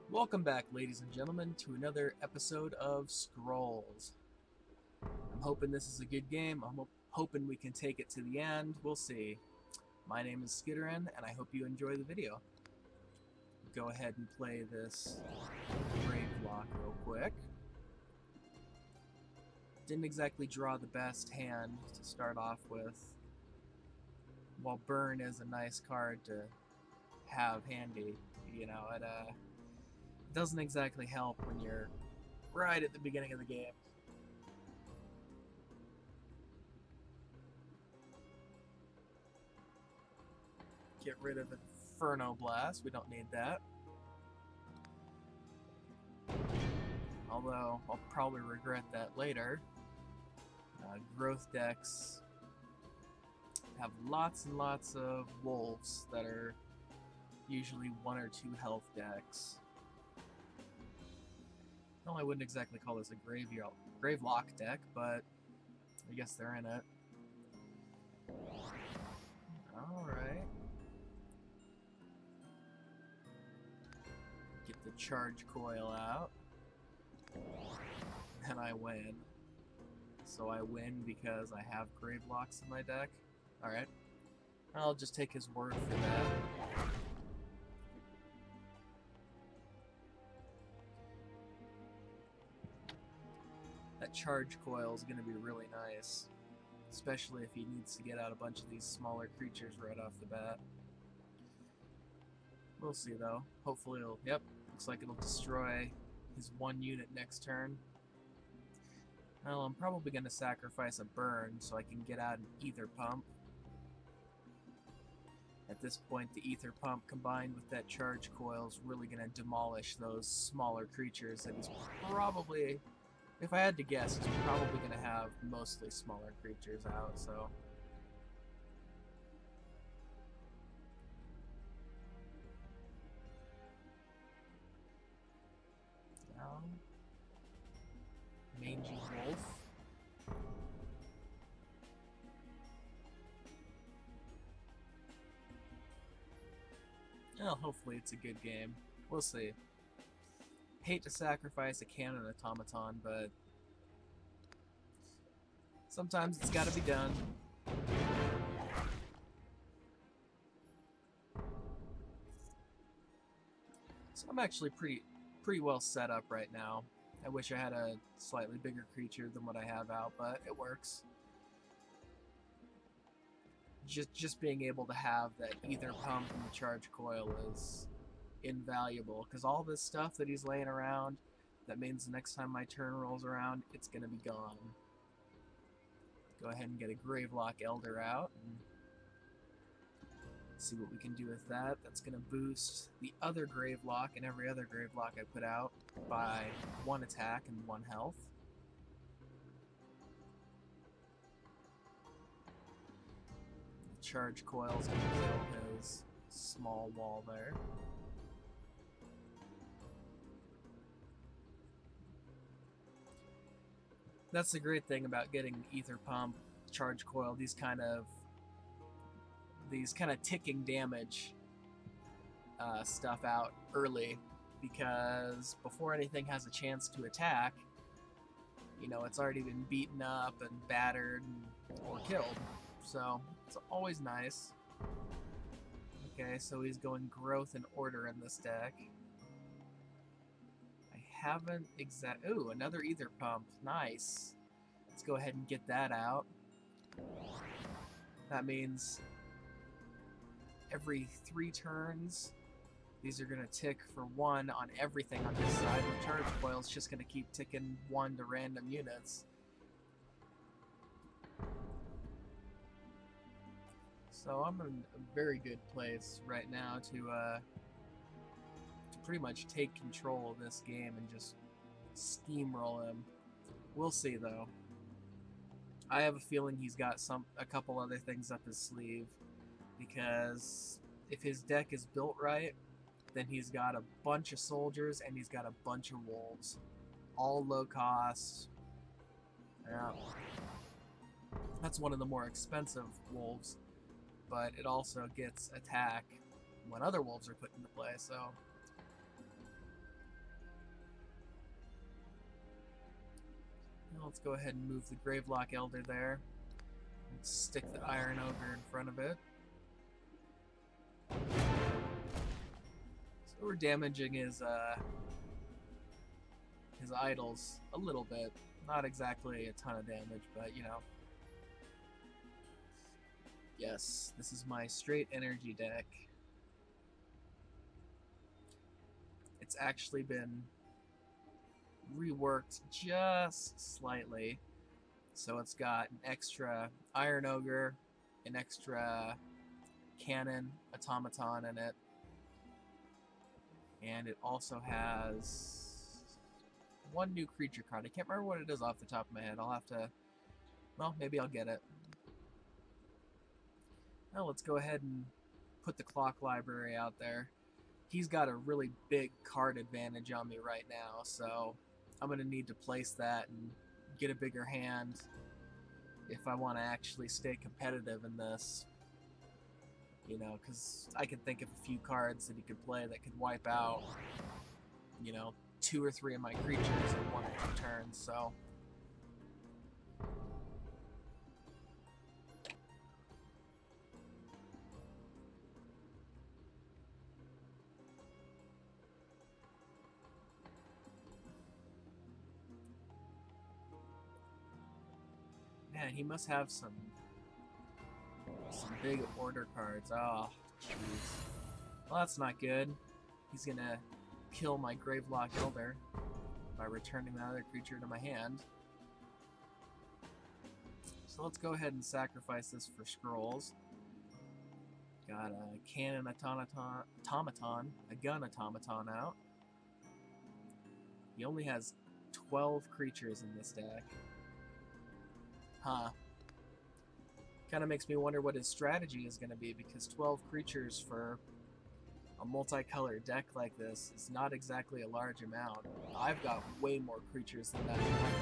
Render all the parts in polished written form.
Welcome back, ladies and gentlemen, to another episode of Scrolls. I'm hoping this is a good game. I'm hoping we can take it to the end. We'll see. My name is Skitterin, and I hope you enjoy the video. Go ahead and play this grave lock real quick. Didn't exactly draw the best hand to start off with. While Burn is a nice card to have handy, you know, it doesn't exactly help when you're right at the beginning of the game. Get rid of Inferno Blast. We don't need that. Although, I'll probably regret that later. Growth decks have lots and lots of wolves that are usually 1 or 2 health decks. Well, I wouldn't exactly call this a grave lock deck, but I guess they're in it. Alright. Get the charge coil out. And I win. So I win because I have grave locks in my deck. Alright. I'll just take his word for that. That charge coil is going to be really nice. Especially if he needs to get out a bunch of these smaller creatures right off the bat. We'll see though. Hopefully it'll... Yep, looks like it'll destroy his 1 unit next turn. Well, I'm probably going to sacrifice a burn so I can get out an ether pump. At this point, the ether pump combined with that charge coil is really going to demolish those smaller creatures that he's probably... If I had to guess, he's probably going to have mostly smaller creatures out, so... Mangy wolf. Well, hopefully it's a good game. We'll see. Hate to sacrifice a cannon automaton, but sometimes it's gotta be done. So I'm actually pretty well set up right now. I wish I had a slightly bigger creature than what I have out, but it works. Just being able to have that ether pump and the charge coil is invaluable, because all this stuff that he's laying around, that means the next time my turn rolls around, it's going to be gone. Go ahead and get a Gravelock Elder out and see what we can do with that. That's going to boost the other Gravelock and every other Gravelock I put out by 1 attack and 1 health. The charge coil's going to kill his small wall there. That's the great thing about getting Ether Pump, Charge Coil, these kind of ticking damage stuff out early, because before anything has a chance to attack, you know, it's already been beaten up and battered or killed. So it's always nice. Okay, so he's going growth and order in this deck. Haven't ooh, another ether pump. Nice. Let's go ahead and get that out. That means every 3 turns, these are going to tick for 1 on everything on this side. The charge coil's just going to keep ticking 1 to random units. So I'm in a very good place right now to pretty much take control of this game and just steamroll him. We'll see though. I have a feeling he's got a couple other things up his sleeve, because if his deck is built right, then he's got a bunch of soldiers and he's got a bunch of wolves, all low cost. Yeah. That's one of the more expensive wolves, but it also gets attack when other wolves are put into play, so Let's go ahead and move the Gravelock Elder there. And stick the Iron Ogre in front of it. So we're damaging his idols a little bit. Not exactly a ton of damage, but you know. Yes, this is my straight energy deck. It's actually been reworked just slightly. So it's got an extra Iron Ogre, an extra Cannon Automaton in it. And it also has one new creature card. I can't remember what it is off the top of my head. I'll have to... Well, maybe I'll get it. Now let's go ahead and put the Clock Library out there. He's got a really big card advantage on me right now, so I'm going to need to place that and get a bigger hand if I want to actually stay competitive in this. You know, because I can think of a few cards that he could play that could wipe out, you know, 2 or 3 of my creatures in 1 or 2 turns, so... Man, he must have some big order cards. Oh, jeez. Well, that's not good. He's gonna kill my Gravelock Elder by returning that other creature to my hand. So let's go ahead and sacrifice this for scrolls. Got a Cannon Automaton, a Gun Automaton out. He only has 12 creatures in this deck. Huh. Kind of makes me wonder what his strategy is going to be, because 12 creatures for a multicolored deck like this is not exactly a large amount. I've got way more creatures than that in my deck.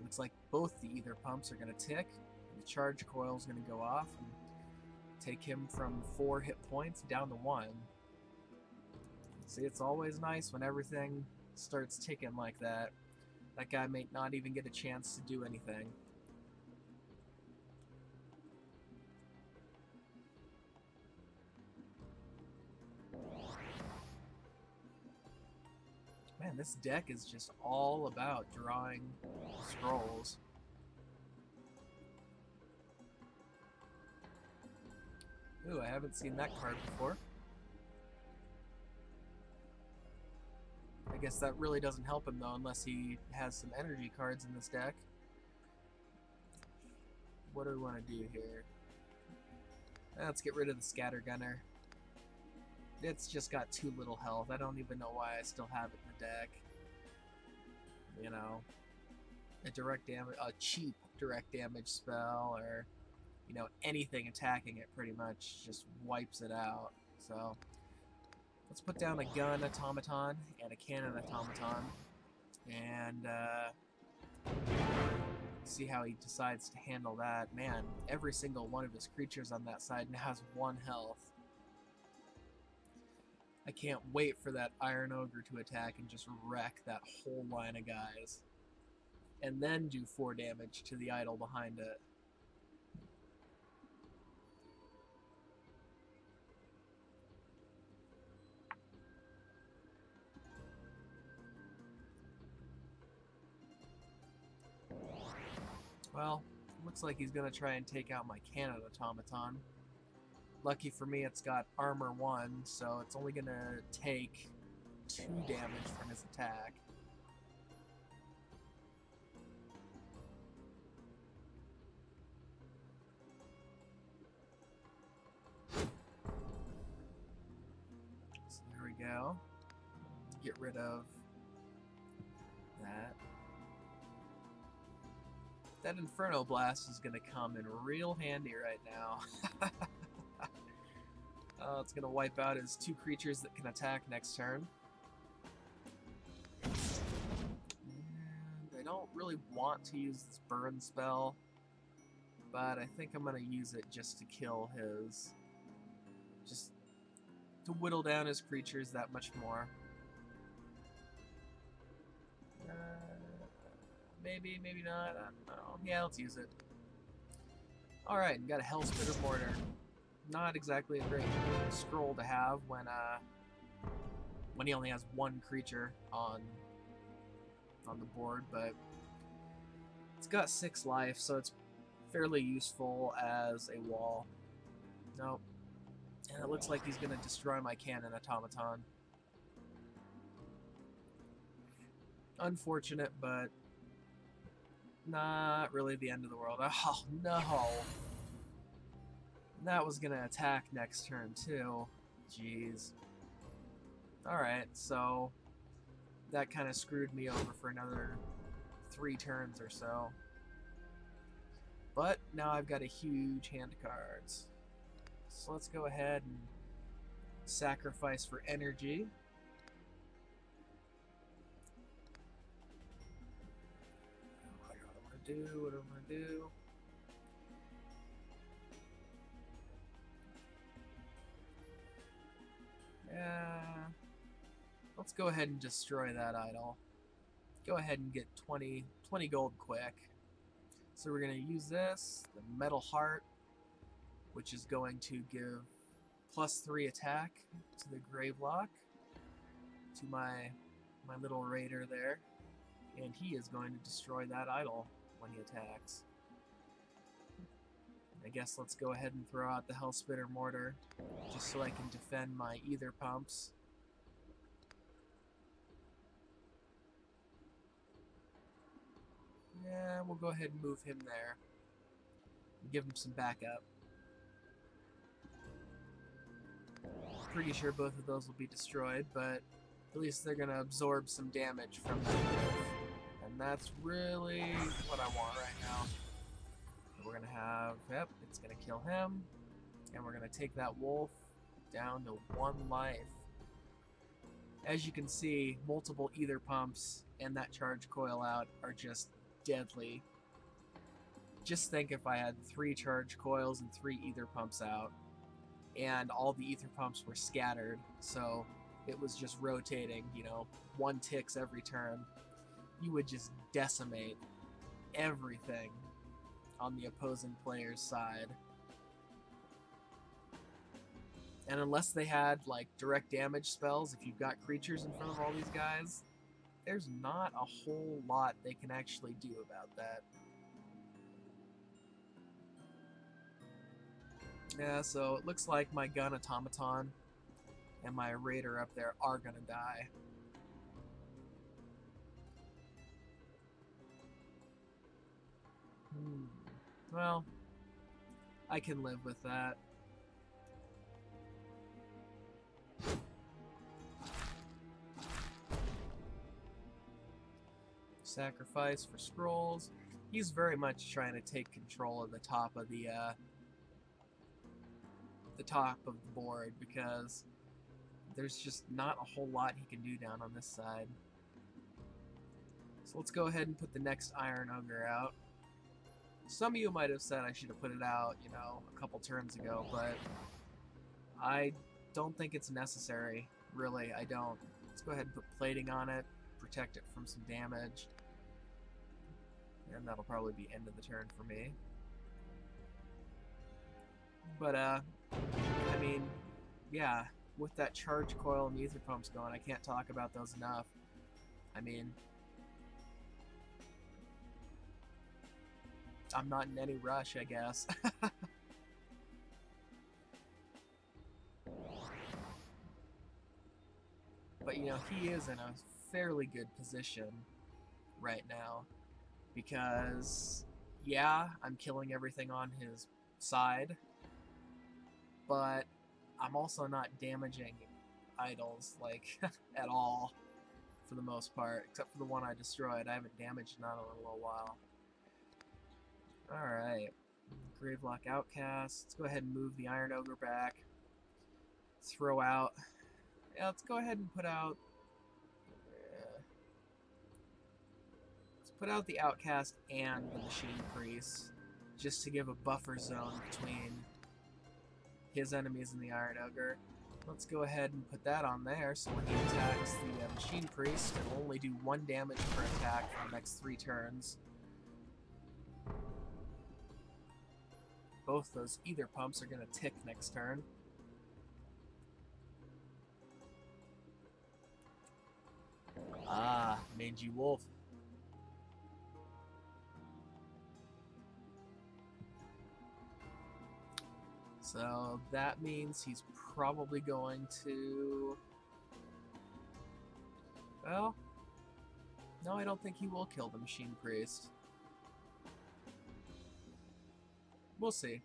Looks like both the Ether Pumps are going to tick, and the Charge Coil is going to go off and take him from 4 hit points down to 1. See, it's always nice when everything starts ticking like that. That guy may not even get a chance to do anything. Man, this deck is just all about drawing scrolls. Ooh, I haven't seen that card before. I guess that really doesn't help him though, unless he has some energy cards in this deck. What do we want to do here? Let's get rid of the Scattergunner. It's just got too little health. I don't even know why I still have it in the deck. You know, a cheap direct damage spell, or you know, anything attacking it pretty much just wipes it out. So let's put down a Gun Automaton and a Cannon Automaton, and see how he decides to handle that. Man, every single one of his creatures on that side now has 1 health. I can't wait for that Iron Ogre to attack and just wreck that whole line of guys. And then do 4 damage to the idol behind it. Well, looks like he's gonna try and take out my Cannon Automaton. Lucky for me, it's got armor 1, so it's only gonna take 2 damage from his attack. So there we go. Get rid of that. That Inferno Blast is gonna come in real handy right now. It's gonna wipe out his 2 creatures that can attack next turn. And I don't really want to use this burn spell, but I think I'm gonna use it just to kill his... just to whittle down his creatures that much more. Maybe, maybe not. I don't know. Yeah, let's use it. Alright, got a Hellspitter Mortar. Not exactly a great scroll to have when he only has one creature on the board, but it's got 6 life, so it's fairly useful as a wall. Nope. And it looks like he's going to destroy my cannon automaton. Unfortunate, but not really the end of the world. Oh, no. That was going to attack next turn, too. Jeez. Alright, so that kind of screwed me over for another 3 turns or so. But now I've got a huge hand of cards. So let's go ahead and sacrifice for energy. What do I want to do? What do I want to do? Yeah. Let's go ahead and destroy that idol. Go ahead and get 20 gold quick. So we're going to use this, the Metal Heart, which is going to give +3 attack to the Gravelock, to my little raider there. And he is going to destroy that idol when he attacks. I guess let's go ahead and throw out the Hellspitter Mortar, just so I can defend my Ether Pumps. Yeah, we'll go ahead and move him there. Give him some backup. Pretty sure both of those will be destroyed, but at least they're going to absorb some damage from that wolf. And that's really what I want right now. We're going to have, yep, it's going to kill him. And we're going to take that wolf down to 1 life. As you can see, multiple Ether Pumps and that charge coil out are just deadly. Just think if I had 3 charge coils and 3 Ether Pumps out, and all the Ether Pumps were scattered, so it was just rotating, you know, 1 ticks every turn. You would just decimate everything on the opposing player's side. And unless they had, like, direct damage spells, if you've got creatures in front of all these guys, there's not a whole lot they can actually do about that. Yeah, so it looks like my gun automaton and my raider up there are gonna die. Well, I can live with that. Sacrifice for scrolls. He's very much trying to take control of the top of the board, because there's just not a whole lot he can do down on this side. So let's go ahead and put the next Iron Ogre out. Some of you might have said I should have put it out, you know, a couple turns ago, but I don't think it's necessary. Really, I don't. Let's go ahead and put plating on it, protect it from some damage, and that'll probably be end of the turn for me. But, I mean, yeah, with that charge coil and Ether Pumps going, I can't talk about those enough. I mean, I'm not in any rush, I guess. But, you know, he is in a fairly good position right now, because, yeah, I'm killing everything on his side, but I'm also not damaging idols, like, at all, for the most part, except for the one I destroyed. I haven't damaged none in a little while. Alright, Gravelock Outcast. Let's go ahead and move the Iron Ogre back. Throw out... Yeah, let's go ahead and put out... Let's put out the Outcast and the Machine Priest, just to give a buffer zone between his enemies and the Iron Ogre. Let's go ahead and put that on there, so when he attacks the Machine Priest, it'll only do 1 damage per attack for the next 3 turns. Both those ether pumps are going to tick next turn. Ah, Mangy Wolf. So that means he's probably going to... Well, no, I don't think he will kill the Machine Priest. We'll see.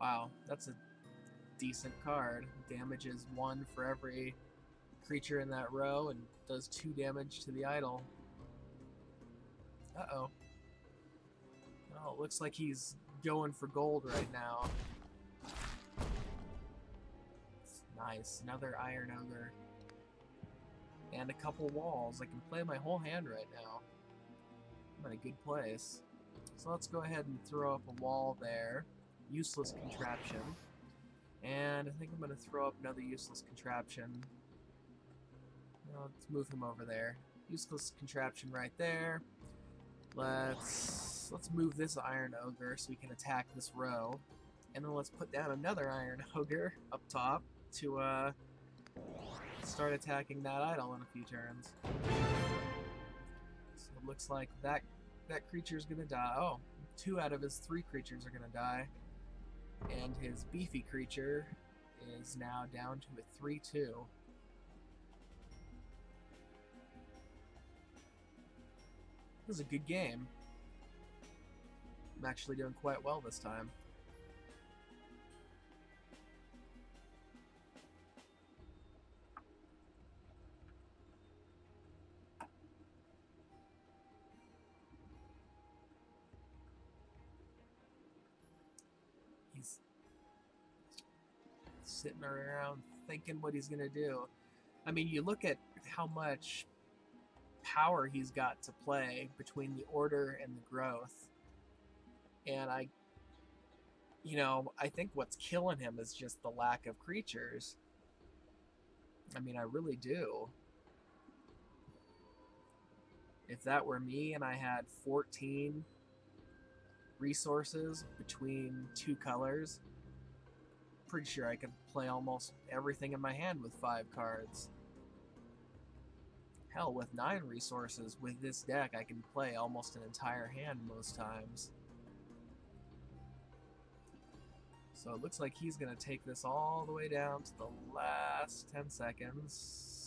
Wow, that's a decent card. Damages 1 for every creature in that row and does 2 damage to the idol. Uh-oh. Oh, it looks like he's going for gold right now. Nice, another Iron Ogre. And a couple walls. I can play my whole hand right now. I'm in a good place. So let's go ahead and throw up a wall there. Useless contraption. And I think I'm going to throw up another useless contraption. Let's move him over there. Useless contraption right there. Let's move this Iron Ogre so we can attack this row. And then let's put down another Iron Ogre up top to start attacking that idol in a few turns. So it looks like that creature's gonna die. Oh, 2 out of his 3 creatures are gonna die. And his beefy creature is now down to a 3-2. This is a good game. I'm actually doing quite well this time. He's sitting around thinking what he's gonna do. I mean, you look at how much power he's got to play between the order and the growth, and I think what's killing him is just the lack of creatures. I mean, I really do. If that were me and I had 14 resources between 2 colors, pretty sure I could play almost everything in my hand with 5 cards. Hell, with 9 resources with this deck, I can play almost an entire hand most times. So it looks like he's going to take this all the way down to the last 10 seconds.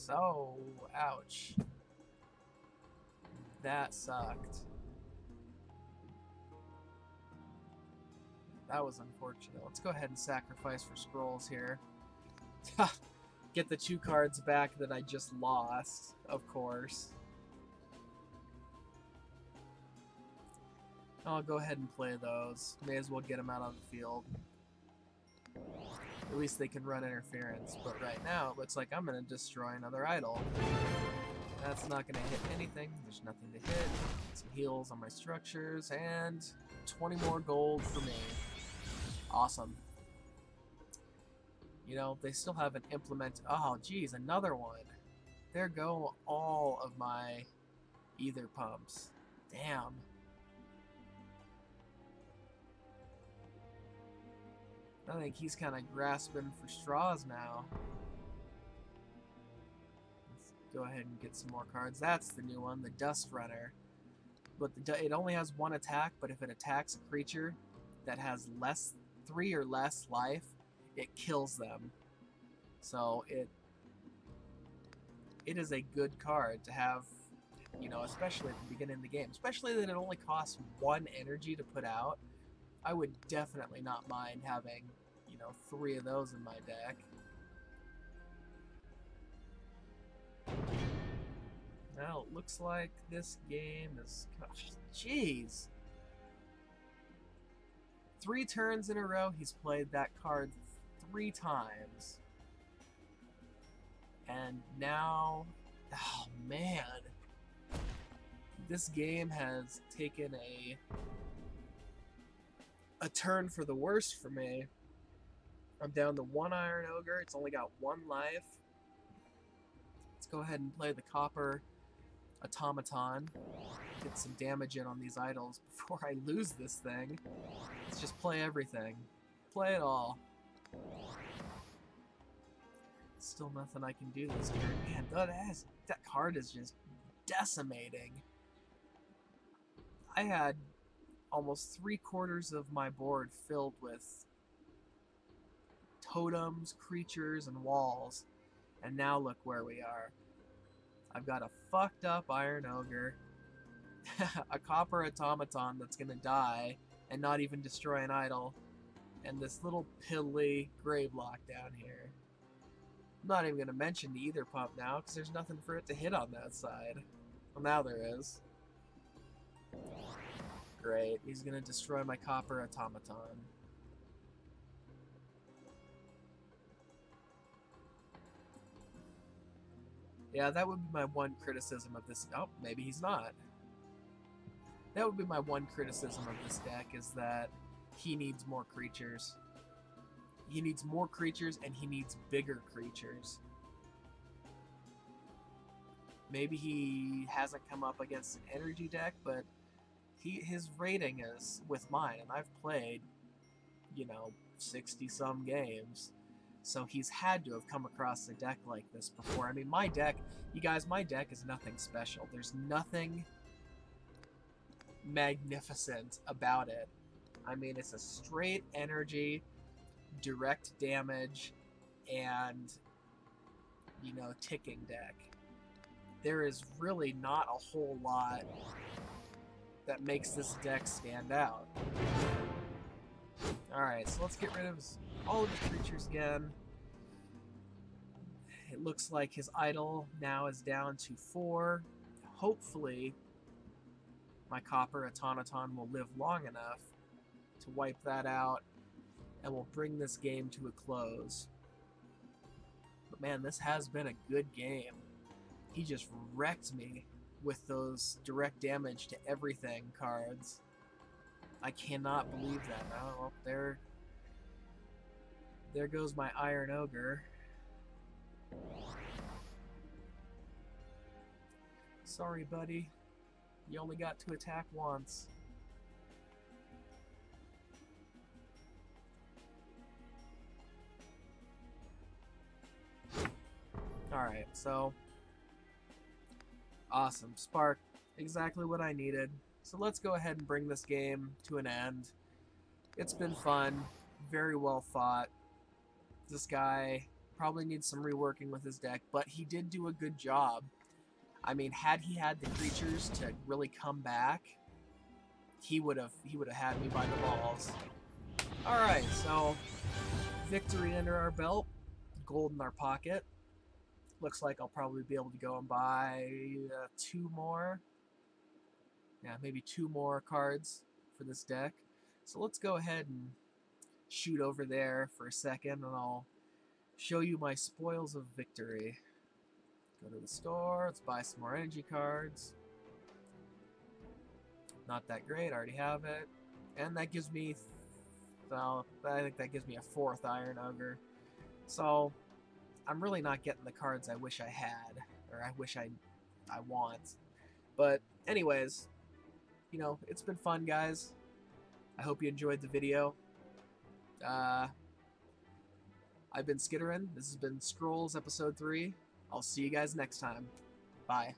So, ouch. That sucked. That was unfortunate. Let's go ahead and sacrifice for scrolls here. Get the 2 cards back that I just lost, of course. I'll go ahead and play those. May as well get them out on the field. At least they can run interference. But right now, it looks like I'm going to destroy another idol. That's not going to hit anything. There's nothing to hit. Some heals on my structures. And 20 more gold for me. Awesome. You know, they still haven't implemented... Oh, geez, another one. There go all of my ether pumps. Damn. I think he's kind of grasping for straws now. Let's go ahead and get some more cards. That's the new one, the Dust Runner. But it only has 1 attack, but if it attacks a creature that has 3 or less life, it kills them. So it is a good card to have, you know, especially at the beginning of the game. Especially that it only costs 1 energy to put out. I would definitely not mind having, you know, 3 of those in my deck. Now it looks like this game is... Jeez! 3 turns in a row, he's played that card 3 times. And now... Oh, man. this game has taken a turn for the worse for me. I'm down to 1 Iron Ogre. It's only got 1 life. Let's go ahead and play the Copper Automaton. Get some damage in on these idols before I lose this thing. Let's just play everything. Play it all. Still nothing I can do this turn. Man, that card is just decimating. I had almost 3/4 of my board filled with totems, creatures, and walls. And now look where we are. I've got a fucked up Iron Ogre, a Copper Automaton that's gonna die and not even destroy an idol, and this little piddly Gravelock down here. I'm not even gonna mention the Ether Pump now, because there's nothing for it to hit on that side. Well, now there is. Great, he's gonna destroy my Copper Automaton. Yeah, that would be my one criticism of this. Oh, maybe he's not. That would be my one criticism of this deck, is that he needs more creatures. He needs more creatures, and he needs bigger creatures. Maybe he hasn't come up against an energy deck, but his rating is with mine, and I've played, 60-some games. So he's had to have come across a deck like this before. I mean, my deck, you guys, my deck is nothing special. There's nothing magnificent about it. I mean, it's a straight energy, direct damage, and, ticking deck. There is really not a whole lot that makes this deck stand out. Alright, so let's get rid of all of his creatures again. It looks like his idol now is down to 4. Hopefully, my Copper Automaton will live long enough to wipe that out, and will bring this game to a close. But man, this has been a good game. He just wrecked me with those direct damage to everything cards. I cannot believe that. Oh, there goes my Iron Ogre. Sorry, buddy. You only got to attack once. Alright, so... Awesome. Spark. Exactly what I needed. So let's go ahead and bring this game to an end. It's been fun. Very well fought. This guy probably needs some reworking with his deck, but he did do a good job. I mean, had he had the creatures to really come back, he would have had me by the balls. Alright, so victory under our belt, gold in our pocket. Looks like I'll probably be able to go and buy 2 more. Yeah, maybe 2 more cards for this deck. So let's go ahead and shoot over there for a second, and I'll show you my spoils of victory. Go to the store, let's buy some more energy cards. Not that great, I already have it. And that gives me, well, I think that gives me a 4th Iron Ogre. So, I'm really not getting the cards I wish I had, or I wish I want. But, anyways, it's been fun, guys. I hope you enjoyed the video. I've been Skitterin. This has been Scrolls Episode 3. I'll see you guys next time. Bye.